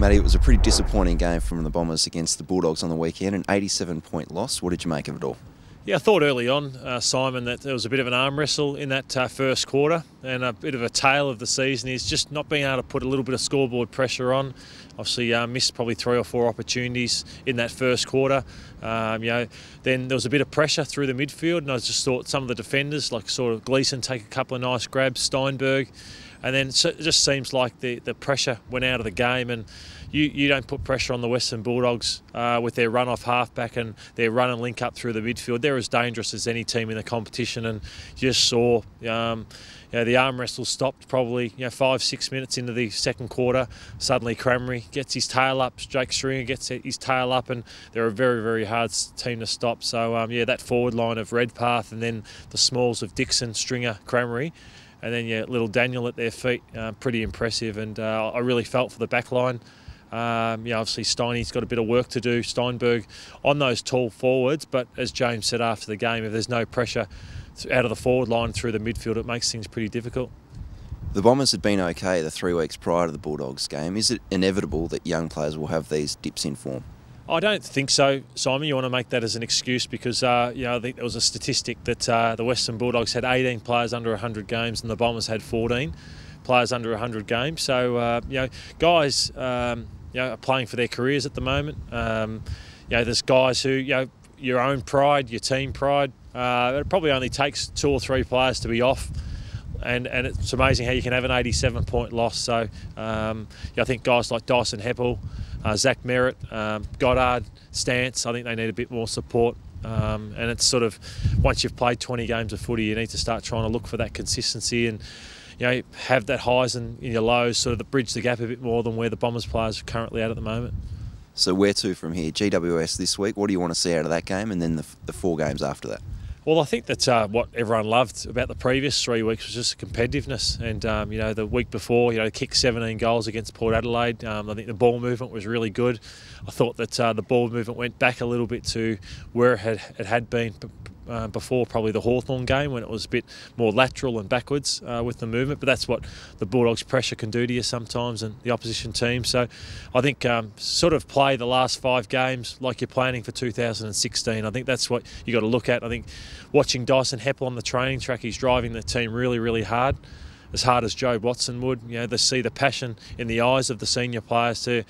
Matty, it was a pretty disappointing game from the Bombers against the Bulldogs on the weekend, an 87-point loss. What did you make of it all? Yeah, I thought early on, Simon, that there was a bit of an arm wrestle in that first quarter, and a bit of a tale of the season is just not being able to put a little bit of scoreboard pressure on. Obviously, missed probably 3 or 4 opportunities in that first quarter. Then there was a bit of pressure through the midfield, and I just thought some of the defenders, like sort of Gleeson, take a couple of nice grabs, Steinberg, and then it just seems like the pressure went out of the game, and you don't put pressure on the Western Bulldogs with their run-off halfback and their run and link up through the midfield. They're as dangerous as any team in the competition, and you just saw the arm wrestle stopped probably 5-6 minutes into the second quarter. Suddenly Crameri gets his tail up, Jake Stringer gets his tail up, and they're a very, very hard team to stop. So that forward line of Redpath and then the smalls of Dixon, Stringer, Crameri, and then little Daniel at their feet, pretty impressive. And I really felt for the back line. Obviously Steiny's got a bit of work to do, Steinberg, on those tall forwards, but as James said after the game, if there's no pressure out of the forward line through the midfield, it makes things pretty difficult. The Bombers had been okay the 3 weeks prior to the Bulldogs game. Is it inevitable that young players will have these dips in form? I don't think so, Simon. You want to make that as an excuse because, I think there was a statistic that the Western Bulldogs had 18 players under 100 games and the Bombers had 14 players under 100 games. So, guys are playing for their careers at the moment. There's guys who, your own pride, your team pride, it probably only takes 2 or 3 players to be off. And it's amazing how you can have an 87-point loss. So I think guys like Dyson Heppel, Zach Merritt, Goddard, Stance, I think they need a bit more support. And it's sort of, once you've played 20 games of footy, you need to start trying to look for that consistency and have that highs and your lows, sort of bridge the gap a bit more than where the Bombers players are currently at the moment. So where to from here? GWS this week, what do you want to see out of that game and then the 4 games after that? Well, I think that what everyone loved about the previous 3 weeks was just the competitiveness. And, the week before, kicked 17 goals against Port Adelaide. I think the ball movement was really good. I thought that the ball movement went back a little bit to where it had been before probably the Hawthorn game, when it was a bit more lateral and backwards with the movement. But that's what the Bulldogs' pressure can do to you sometimes, and the opposition team. So I think sort of play the last 5 games like you're planning for 2016. I think that's what you got to look at. I think watching Dyson Heppel on the training track, he's driving the team really, really hard as Joe Watson would. They see the passion in the eyes of the senior players to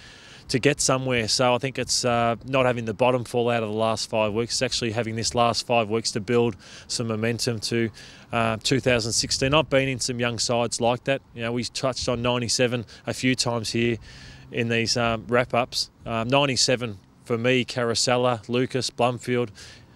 get somewhere. So I think it's not having the bottom fall out of the last 5 weeks. It's actually having this last 5 weeks to build some momentum to 2016. I've been in some young sides like that. We touched on 97 a few times here in these wrap-ups. 97 for me, Carosella, Lucas, Blumfield,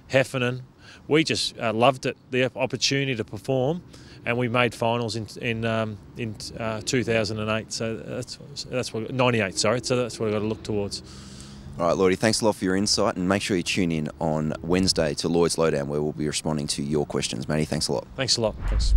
Heffernan. We just loved it, the opportunity to perform. And we made finals in 2008. So that's what 98. Sorry. So that's what we've got to look towards. All right, Lloydie, thanks a lot for your insight, and make sure you tune in on Wednesday to Lloyd's Lowdown, where we'll be responding to your questions. Matty, thanks a lot. Thanks a lot. Thanks.